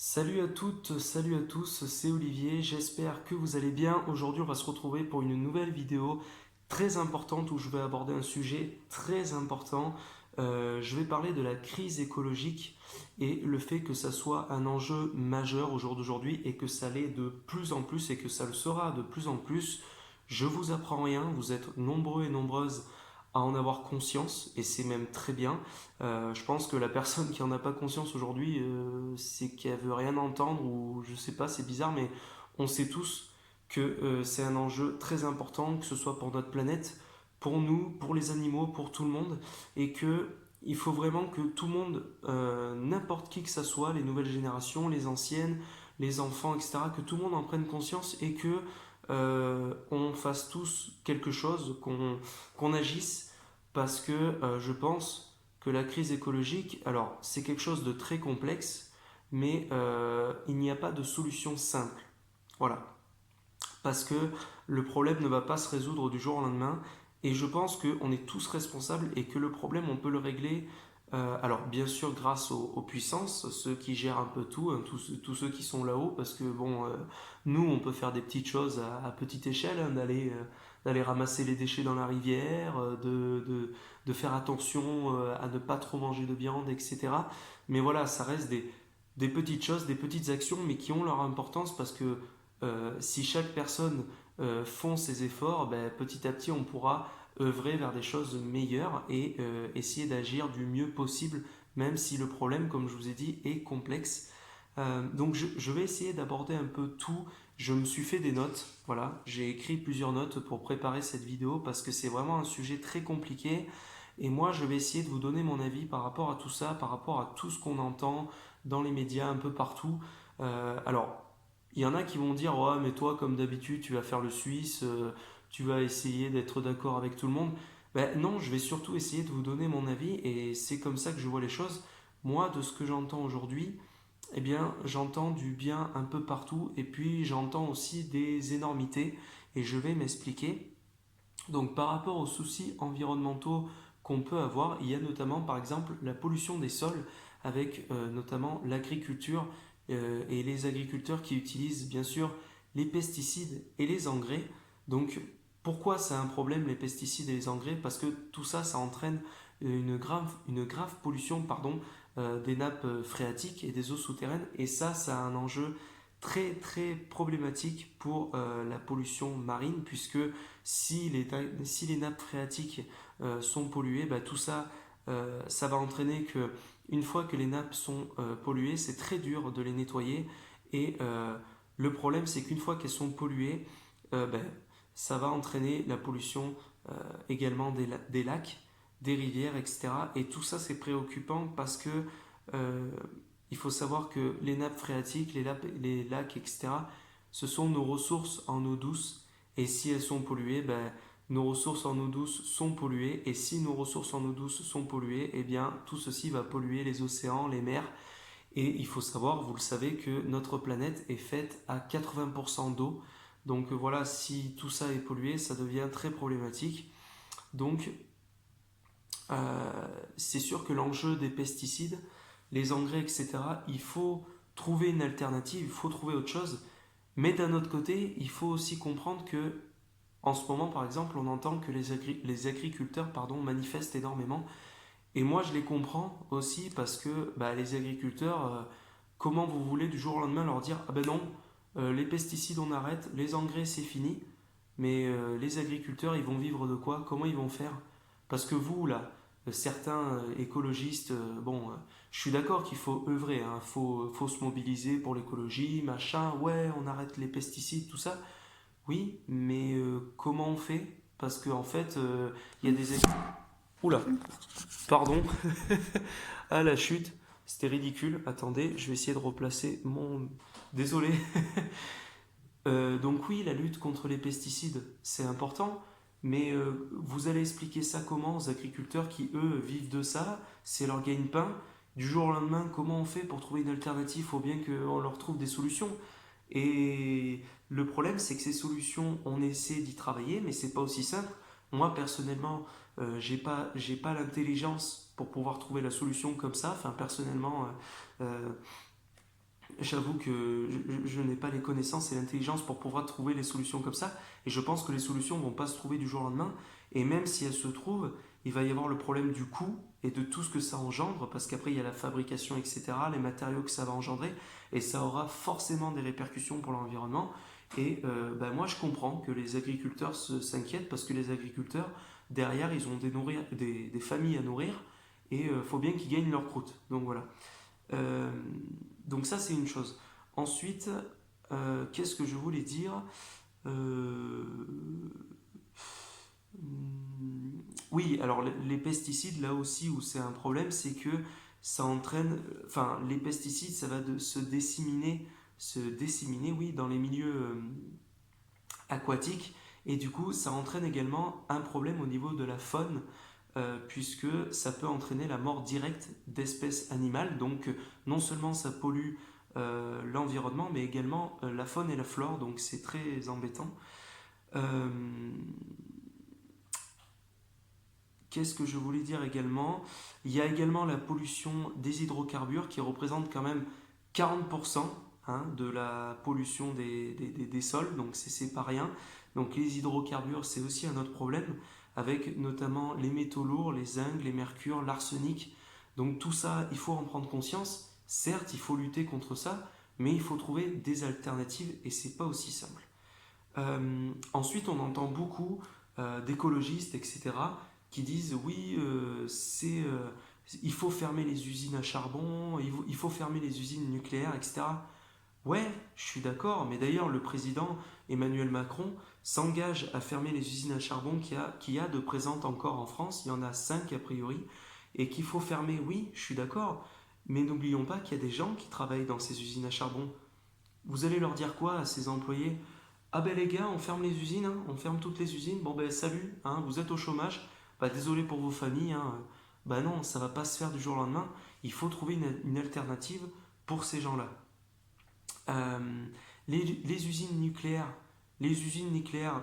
Salut à toutes, salut à tous, c'est Olivier, j'espère que vous allez bien. Aujourd'hui on va se retrouver pour une nouvelle vidéo très importante où je vais aborder un sujet très important. Je vais parler de la crise écologique et le fait que ça soit un enjeu majeur au jour d'aujourd'hui et que ça l'est de plus en plus et que ça le sera de plus en plus. Je vous apprends rien, vous êtes nombreux et nombreuses à en avoir conscience et c'est même très bien. Je pense que la personne qui en a pas conscience aujourd'hui, c'est qu'elle veut rien entendre ou je sais pas, c'est bizarre, mais on sait tous que c'est un enjeu très important, que ce soit pour notre planète, pour nous, pour les animaux, pour tout le monde, et que il faut vraiment que tout le monde, n'importe qui que ça soit, les nouvelles générations, les anciennes, les enfants, etc., que tout le monde en prenne conscience et que on fasse tous quelque chose, qu'on agisse, parce que je pense que la crise écologique, alors c'est quelque chose de très complexe, mais il n'y a pas de solution simple. Voilà, parce que le problème ne va pas se résoudre du jour au lendemain, et je pense qu'on est tous responsables et que le problème, on peut le régler, alors bien sûr grâce aux puissances, ceux qui gèrent un peu tout, hein, tous ceux qui sont là-haut, parce que bon, nous, on peut faire des petites choses à petite échelle, hein, d'aller ramasser les déchets dans la rivière, de faire attention à ne pas trop manger de viande, etc. Mais voilà, ça reste des petites choses, des petites actions, mais qui ont leur importance parce que si chaque personne font ses efforts, ben, petit à petit on pourra œuvrer vers des choses meilleures et essayer d'agir du mieux possible, même si le problème, comme je vous ai dit, est complexe. Donc je vais essayer d'aborder un peu tout. Je me suis fait des notes, voilà, j'ai écrit plusieurs notes pour préparer cette vidéo parce que c'est vraiment un sujet très compliqué. Et moi, je vais essayer de vous donner mon avis par rapport à tout ça, par rapport à tout ce qu'on entend dans les médias un peu partout. Alors, il y en a qui vont dire ouais, mais toi, comme d'habitude, tu vas faire le Suisse, tu vas essayer d'être d'accord avec tout le monde. Ben, non, je vais surtout essayer de vous donner mon avis et c'est comme ça que je vois les choses. Moi, de ce que j'entends aujourd'hui, eh bien, j'entends du bien un peu partout et puis j'entends aussi des énormités et je vais m'expliquer. Donc, par rapport aux soucis environnementaux qu'on peut avoir, il y a notamment, par exemple, la pollution des sols avec notamment l'agriculture et les agriculteurs qui utilisent bien sûr les pesticides et les engrais. Donc, pourquoi c'est un problème les pesticides et les engrais? Parce que tout ça, ça entraîne une grave pollution des nappes phréatiques et des eaux souterraines. Et ça a un enjeu très très problématique pour la pollution marine, puisque si les nappes phréatiques sont polluées, bah, tout ça, ça va entraîner que une fois que les nappes sont polluées, c'est très dur de les nettoyer. Et le problème, c'est qu'une fois qu'elles sont polluées, ben, ça va entraîner la pollution également des lacs, des rivières, etc. Et tout ça, c'est préoccupant parce que euh, il faut savoir que les nappes phréatiques, les lacs, etc., ce sont nos ressources en eau douce. Et si elles sont polluées, ben, nos ressources en eau douce sont polluées. Et si nos ressources en eau douce sont polluées, eh bien, tout ceci va polluer les océans, les mers. Et il faut savoir, vous le savez, que notre planète est faite à 80% d'eau. Donc voilà, si tout ça est pollué, ça devient très problématique. Donc c'est sûr que l'enjeu des pesticides, les engrais, etc., il faut trouver une alternative, il faut trouver autre chose. Mais d'un autre côté, il faut aussi comprendre que, en ce moment, par exemple, on entend que les agriculteurs manifestent énormément. Et moi, je les comprends aussi parce que bah, les agriculteurs, comment vous voulez du jour au lendemain leur dire ah ben non, les pesticides on arrête, les engrais c'est fini, mais les agriculteurs ils vont vivre de quoi? Comment ils vont faire? Parce que vous là, certains écologistes, bon, je suis d'accord qu'il faut œuvrer, hein, faut se mobiliser pour l'écologie, machin, ouais, on arrête les pesticides, tout ça. Oui, mais comment on fait? Parce qu'en fait, il y a des... Oula, pardon, ah la chute, c'était ridicule. Attendez, je vais essayer de replacer mon... Désolé. Donc oui, la lutte contre les pesticides, c'est important, mais vous allez expliquer ça comment aux agriculteurs qui, eux, vivent de ça, c'est leur gagne-pain. Du jour au lendemain, comment on fait pour trouver une alternative? Il faut bien qu'on leur trouve des solutions. Et le problème, c'est que ces solutions, on essaie d'y travailler, mais c'est pas aussi simple. Moi, personnellement, j'ai pas l'intelligence pour pouvoir trouver la solution comme ça. Enfin, personnellement, J'avoue que je n'ai pas les connaissances et l'intelligence pour pouvoir trouver les solutions comme ça. Et je pense que les solutions ne vont pas se trouver du jour au lendemain. Et même si elles se trouvent, il va y avoir le problème du coût et de tout ce que ça engendre, parce qu'après il y a la fabrication, etc., les matériaux que ça va engendrer, et ça aura forcément des répercussions pour l'environnement. Et ben moi je comprends que les agriculteurs s'inquiètent, parce que les agriculteurs, derrière, ils ont des familles à nourrir, et il faut bien qu'ils gagnent leur croûte. Donc voilà. Euh, donc ça, c'est une chose. Ensuite, qu'est-ce que je voulais dire? Euh, oui, alors les pesticides, là aussi où c'est un problème, c'est que ça entraîne, enfin, les pesticides, ça va se disséminer, oui, dans les milieux aquatiques, et du coup, ça entraîne également un problème au niveau de la faune, puisque ça peut entraîner la mort directe d'espèces animales. Donc, non seulement ça pollue l'environnement, mais également la faune et la flore, donc c'est très embêtant. Euh, Qu'est-ce que je voulais dire également? Il y a également la pollution des hydrocarbures qui représente quand même 40%, hein, de la pollution des sols, donc c'est pas rien. Donc les hydrocarbures, c'est aussi un autre problème, avec notamment les métaux lourds, les zinc, les mercures, l'arsenic. Donc tout ça, il faut en prendre conscience. Certes, il faut lutter contre ça, mais il faut trouver des alternatives et c'est pas aussi simple. Ensuite, on entend beaucoup d'écologistes, etc., qui disent oui, il faut fermer les usines à charbon, il faut fermer les usines nucléaires, etc. Ouais, je suis d'accord, mais d'ailleurs, le président Emmanuel Macron s'engage à fermer les usines à charbon qu'il y a de présentes encore en France. Il y en a 5 a priori, et qu'il faut fermer, oui, je suis d'accord, mais n'oublions pas qu'il y a des gens qui travaillent dans ces usines à charbon. Vous allez leur dire quoi à ces employés? Ah ben les gars, on ferme les usines, hein, on ferme toutes les usines. Bon ben salut, hein, vous êtes au chômage. Bah désolé pour vos familles, hein. Bah non, ça va pas se faire du jour au lendemain. Il faut trouver une alternative pour ces gens-là. Euh, les usines nucléaires,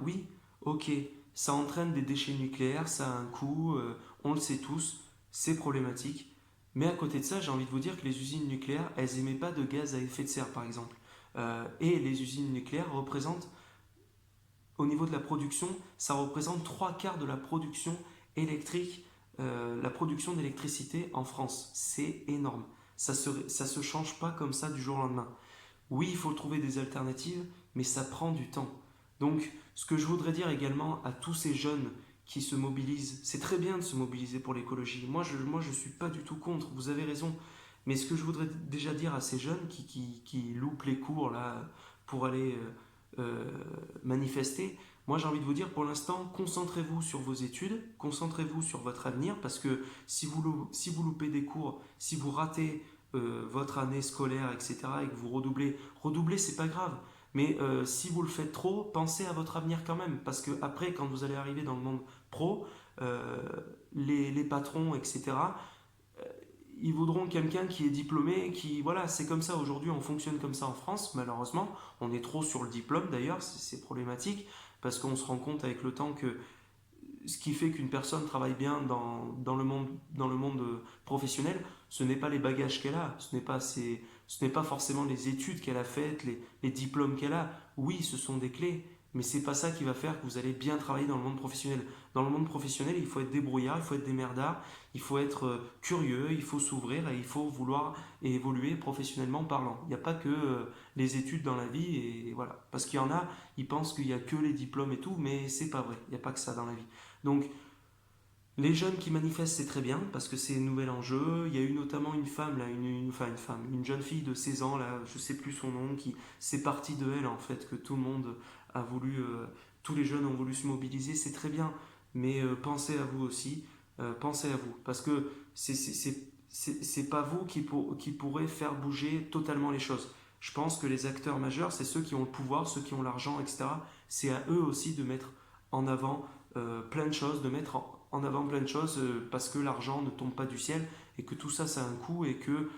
oui, ok, ça entraîne des déchets nucléaires, ça a un coût, on le sait tous, c'est problématique. Mais à côté de ça, j'ai envie de vous dire que les usines nucléaires, elles émettent pas de gaz à effet de serre, par exemple. Et les usines nucléaires représentent, au niveau de la production, ça représente trois quarts de la production électrique, la production d'électricité en France. C'est énorme. Ça se change pas comme ça du jour au lendemain. Oui, il faut trouver des alternatives, mais ça prend du temps. Donc, ce que je voudrais dire également à tous ces jeunes qui se mobilisent, c'est très bien de se mobiliser pour l'écologie. Moi, je suis pas du tout contre, vous avez raison. Mais ce que je voudrais déjà dire à ces jeunes qui loupent les cours là, pour aller manifester, moi j'ai envie de vous dire pour l'instant, concentrez-vous sur vos études, concentrez-vous sur votre avenir, parce que si vous loupez des cours, si vous ratez votre année scolaire, etc., et que vous redoublez, c'est pas grave. Mais si vous le faites trop, pensez à votre avenir quand même. Parce que après, quand vous allez arriver dans le monde pro, euh, les patrons, etc., euh, ils voudront quelqu'un qui est diplômé, qui, voilà, c'est comme ça aujourd'hui, on fonctionne comme ça en France, malheureusement. On est trop sur le diplôme d'ailleurs, c'est problématique, parce qu'on se rend compte avec le temps que ce qui fait qu'une personne travaille bien dans le monde professionnel, ce n'est pas les bagages qu'elle a, ce n'est pas forcément les études qu'elle a faites, les diplômes qu'elle a. Oui, ce sont des clés, mais c'est pas ça qui va faire que vous allez bien travailler dans le monde professionnel. Dans le monde professionnel, il faut être débrouillard, il faut être démerdard, il faut être curieux, il faut s'ouvrir et il faut vouloir évoluer professionnellement parlant. Il n'y a pas que les études dans la vie et voilà. Parce qu'il y en a, ils pensent qu'il n'y a que les diplômes et tout, mais c'est pas vrai. Il n'y a pas que ça dans la vie. Donc, les jeunes qui manifestent, c'est très bien parce que c'est un nouvel enjeu. Il y a eu notamment une femme, là, une jeune fille de 16 ans, là, je sais plus son nom, qui c'est parti de elle en fait que tout le monde a voulu, tous les jeunes ont voulu se mobiliser. C'est très bien, mais pensez à vous aussi, pensez à vous parce que c'est pas vous qui pourrez faire bouger totalement les choses. Je pense que les acteurs majeurs, c'est ceux qui ont le pouvoir, ceux qui ont l'argent, etc. C'est à eux aussi de mettre en avant plein de choses, de mettre en avant plein de choses parce que l'argent ne tombe pas du ciel et que tout ça, ça a un coût et que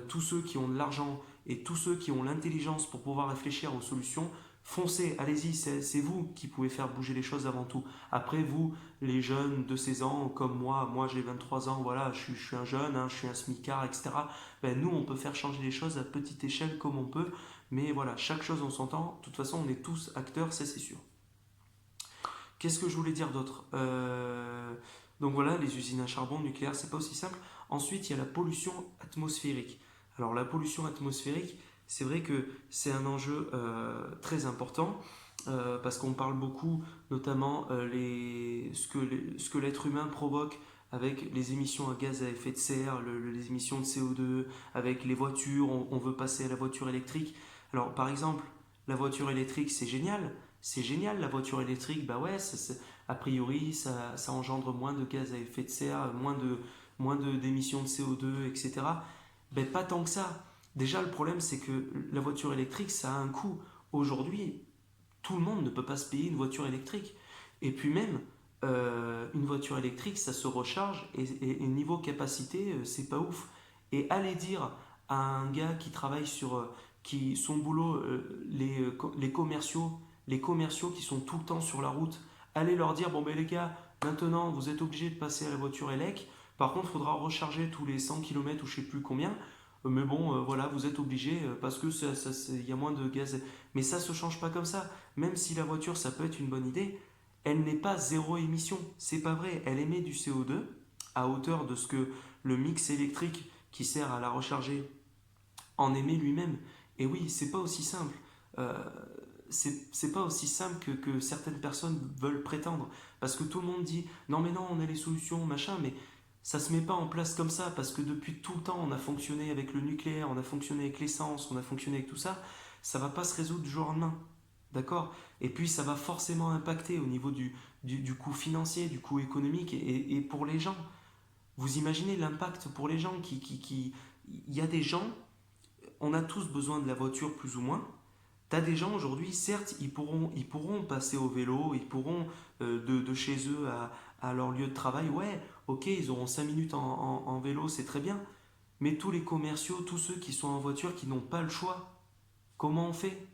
tous ceux qui ont de l'argent et tous ceux qui ont l'intelligence pour pouvoir réfléchir aux solutions Foncez, allez-y, c'est vous qui pouvez faire bouger les choses avant tout. Après, vous, les jeunes de 16 ans, comme moi j'ai 23 ans, voilà, je suis un jeune, hein, je suis un smicard, etc. Ben, nous, on peut faire changer les choses à petite échelle comme on peut, mais voilà, chaque chose en son temps. De toute façon, on est tous acteurs, ça c'est sûr. Qu'est-ce que je voulais dire d'autre? Donc voilà, les usines à charbon nucléaire, c'est pas aussi simple. Ensuite, il y a la pollution atmosphérique. Alors la pollution atmosphérique, c'est vrai que c'est un enjeu très important parce qu'on parle beaucoup, notamment ce que l'être humain provoque avec les émissions à gaz à effet de serre, les émissions de CO2, avec les voitures, on veut passer à la voiture électrique. Alors par exemple, la voiture électrique, c'est génial la voiture électrique, bah ouais, a priori ça engendre moins de gaz à effet de serre, d'émissions de CO2, etc. Ben pas tant que ça. Déjà le problème c'est que la voiture électrique ça a un coût. Aujourd'hui, tout le monde ne peut pas se payer une voiture électrique. Et puis même, une voiture électrique ça se recharge et niveau capacité c'est pas ouf. Et aller dire à un gars qui travaille qui son boulot, les commerciaux qui sont tout le temps sur la route, allez leur dire, bon ben les gars, maintenant vous êtes obligés de passer à la voiture élec, par contre il faudra recharger tous les 100 km ou je sais plus combien, mais bon voilà, vous êtes obligés parce que il y a moins de gaz. Mais ça se change pas comme ça, même si la voiture ça peut être une bonne idée, elle n'est pas zéro émission, c'est pas vrai, elle émet du CO2 à hauteur de ce que le mix électrique qui sert à la recharger en émet lui-même. Et oui, c'est pas aussi simple. Euh, c'est pas aussi simple que certaines personnes veulent prétendre. Parce que tout le monde dit non, mais non, on a les solutions, machin, mais ça se met pas en place comme ça. Parce que depuis tout le temps, on a fonctionné avec le nucléaire, on a fonctionné avec l'essence, on a fonctionné avec tout ça. Ça va pas se résoudre du jour au lendemain. D'accord. Et puis ça va forcément impacter au niveau du coût financier, du coût économique et pour les gens. Vous imaginez l'impact pour les gens Il y a des gens, on a tous besoin de la voiture plus ou moins. T'as des gens aujourd'hui, certes, ils pourront passer au vélo, ils pourront de chez eux à leur lieu de travail. Ouais, ok, ils auront 5 minutes en vélo, c'est très bien. Mais tous les commerciaux, tous ceux qui sont en voiture, qui n'ont pas le choix, comment on fait?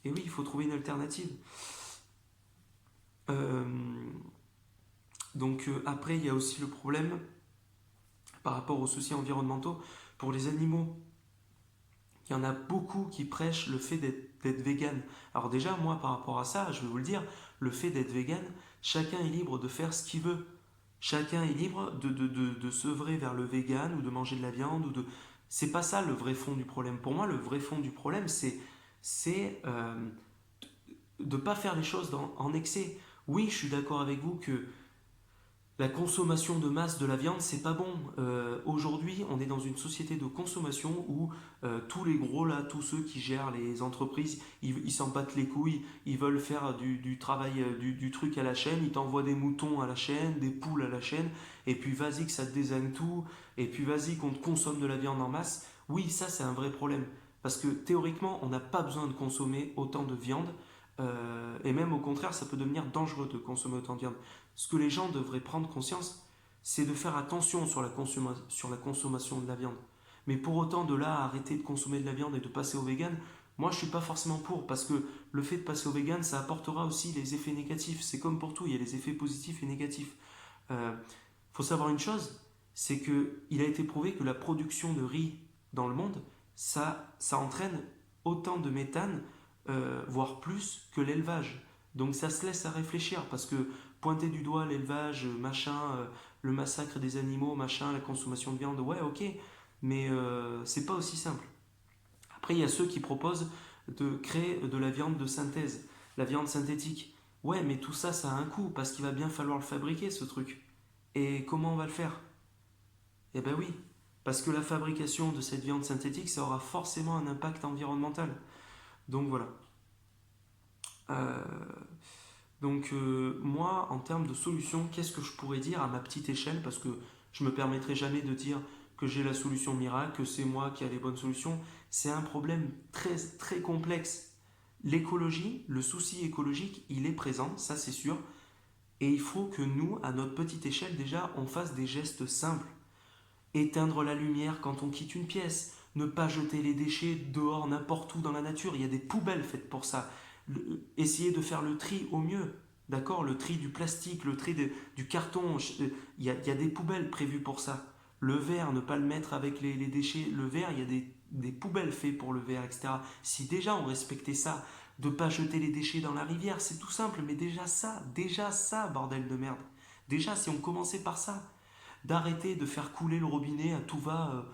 Et oui, il faut trouver une alternative. Euh, après, il y a aussi le problème par rapport aux soucis environnementaux pour les animaux. Il y en a beaucoup qui prêchent le fait d'être vegan. Alors déjà, moi, par rapport à ça, je vais vous le dire, le fait d'être vegan, chacun est libre de faire ce qu'il veut. Chacun est libre de s'œuvrer vers le vegan ou de manger de la viande. C'est pas ça le vrai fond du problème. Pour moi, le vrai fond du problème, c'est de ne pas faire les choses en excès. Oui, je suis d'accord avec vous que la consommation de masse de la viande, c'est pas bon. Aujourd'hui, on est dans une société de consommation où tous les gros, là, tous ceux qui gèrent les entreprises, ils s'en battent les couilles, ils veulent faire du travail, du truc à la chaîne, ils t'envoient des moutons à la chaîne, des poules à la chaîne, et puis vas-y que ça te désigne tout, et puis vas-y qu'on te consomme de la viande en masse. Oui, ça c'est un vrai problème. Parce que théoriquement, on n'a pas besoin de consommer autant de viande, et même au contraire, ça peut devenir dangereux de consommer autant de viande. Ce que les gens devraient prendre conscience, c'est de faire attention sur la consommation de la viande. Mais pour autant, de là à arrêter de consommer de la viande et de passer au vegan, moi je suis pas forcément pour, parce que le fait de passer au vegan, ça apportera aussi les effets négatifs. C'est comme pour tout, il y a les effets positifs et négatifs. Faut savoir une chose, c'est que il a été prouvé que la production de riz dans le monde, ça entraîne autant de méthane, voire plus que l'élevage. Donc ça se laisse à réfléchir, parce que pointer du doigt l'élevage, machin, le massacre des animaux, machin, la consommation de viande, ouais, ok, mais c'est pas aussi simple. Après, il y a ceux qui proposent de créer de la viande de synthèse, la viande synthétique. Ouais, mais tout ça, ça a un coût, parce qu'il va bien falloir le fabriquer, ce truc. Et comment on va le faire? Eh ben oui, parce que la fabrication de cette viande synthétique, ça aura forcément un impact environnemental. Donc voilà. Euh, moi, en termes de solution, qu'est-ce que je pourrais dire à ma petite échelle? Parce que je ne me permettrai jamais de dire que j'ai la solution miracle, que c'est moi qui ai les bonnes solutions. C'est un problème très, très complexe. L'écologie, le souci écologique, il est présent, ça c'est sûr. Et il faut que nous, à notre petite échelle, déjà, on fasse des gestes simples. Éteindre la lumière quand on quitte une pièce, ne pas jeter les déchets dehors, n'importe où dans la nature. Il y a des poubelles faites pour ça. Essayez de faire le tri au mieux. D'accord? Le tri du plastique, le tri du carton. Il y a des poubelles prévues pour ça. Le verre, ne pas le mettre avec les déchets. Le verre, il y a des poubelles faites pour le verre, etc. Si déjà on respectait ça, de ne pas jeter les déchets dans la rivière, c'est tout simple, mais déjà ça, bordel de merde. Déjà, si on commençait par ça, d'arrêter de faire couler le robinet à tout va,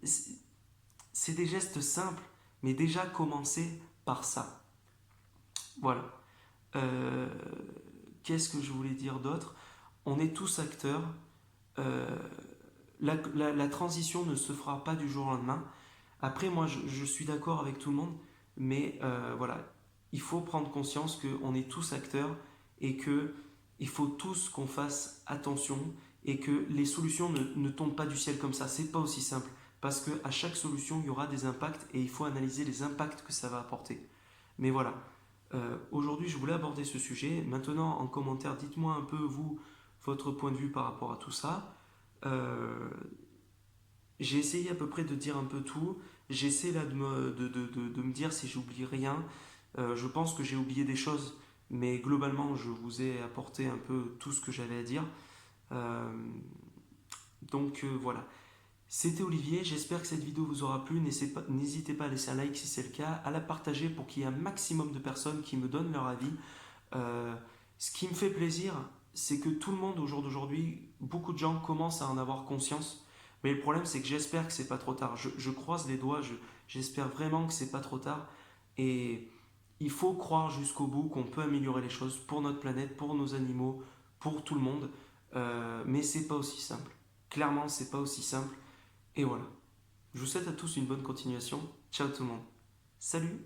c'est des gestes simples, mais déjà commencer par ça. Voilà. Euh, Qu'est-ce que je voulais dire d'autre? On est tous acteurs. Euh, la transition ne se fera pas du jour au lendemain. Après, moi, je suis d'accord avec tout le monde, mais voilà, il faut prendre conscience qu'on est tous acteurs et que il faut tous qu'on fasse attention et que les solutions ne tombent pas du ciel comme ça. C'est pas aussi simple parce qu'à chaque solution, il y aura des impacts et il faut analyser les impacts que ça va apporter. Mais voilà, aujourd'hui, je voulais aborder ce sujet. Maintenant, en commentaire, dites-moi un peu, vous, votre point de vue par rapport à tout ça. Euh, j'ai essayé à peu près de dire un peu tout. J'essaie là de me dire si j'oublie rien. Je pense que j'ai oublié des choses, mais globalement, je vous ai apporté un peu tout ce que j'avais à dire. Euh, voilà. C'était Olivier, j'espère que cette vidéo vous aura plu. N'hésitez pas à laisser un like si c'est le cas, à la partager pour qu'il y ait un maximum de personnes qui me donnent leur avis. Euh, Ce qui me fait plaisir, c'est que tout le monde au jour d'aujourd'hui, beaucoup de gens commencent à en avoir conscience. Mais le problème, c'est que j'espère que c'est pas trop tard. Je croise les doigts, j'espère vraiment que c'est pas trop tard. Et il faut croire jusqu'au bout qu'on peut améliorer les choses pour notre planète, pour nos animaux, pour tout le monde. Mais c'est pas aussi simple. Clairement, c'est pas aussi simple. Et voilà. Je vous souhaite à tous une bonne continuation. Ciao tout le monde. Salut.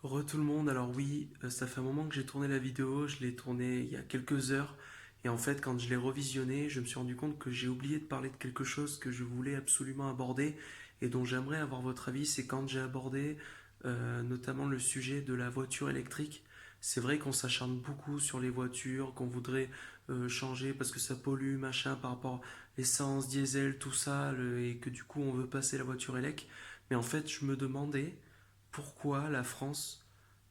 Re tout le monde, alors oui, ça fait un moment que j'ai tourné la vidéo, je l'ai tournée il y a quelques heures, et en fait quand je l'ai revisionnée, je me suis rendu compte que j'ai oublié de parler de quelque chose que je voulais absolument aborder, et dont j'aimerais avoir votre avis, c'est quand j'ai abordé notamment le sujet de la voiture électrique. C'est vrai qu'on s'acharne beaucoup sur les voitures, qu'on voudrait changer parce que ça pollue, machin, par rapport à l'essence, diesel, tout ça, et que du coup on veut passer la voiture électrique. Mais en fait, je me demandais pourquoi la France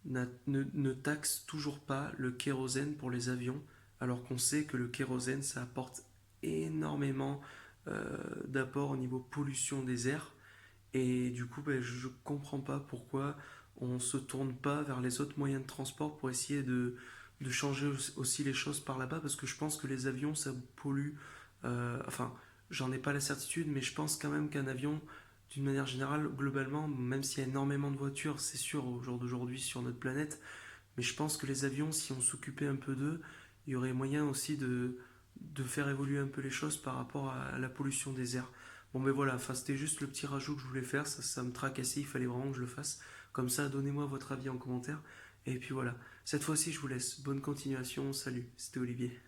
ne taxe toujours pas le kérosène pour les avions, alors qu'on sait que le kérosène, ça apporte énormément d'apport au niveau pollution des airs. Et du coup, ben, je ne comprends pas pourquoi on ne se tourne pas vers les autres moyens de transport pour essayer de changer aussi les choses par là-bas, parce que je pense que les avions, ça pollue. Enfin, j'en ai pas la certitude, mais je pense quand même qu'un avion, d'une manière générale, globalement, même s'il y a énormément de voitures, c'est sûr, au jour d'aujourd'hui sur notre planète, mais je pense que les avions, si on s'occupait un peu d'eux, il y aurait moyen aussi de faire évoluer un peu les choses par rapport à la pollution des airs. Bon ben voilà, enfin, c'était juste le petit rajout que je voulais faire, ça me tracassait, il fallait vraiment que je le fasse. Comme ça, donnez-moi votre avis en commentaire. Et puis voilà, cette fois-ci je vous laisse. Bonne continuation, salut, c'était Olivier.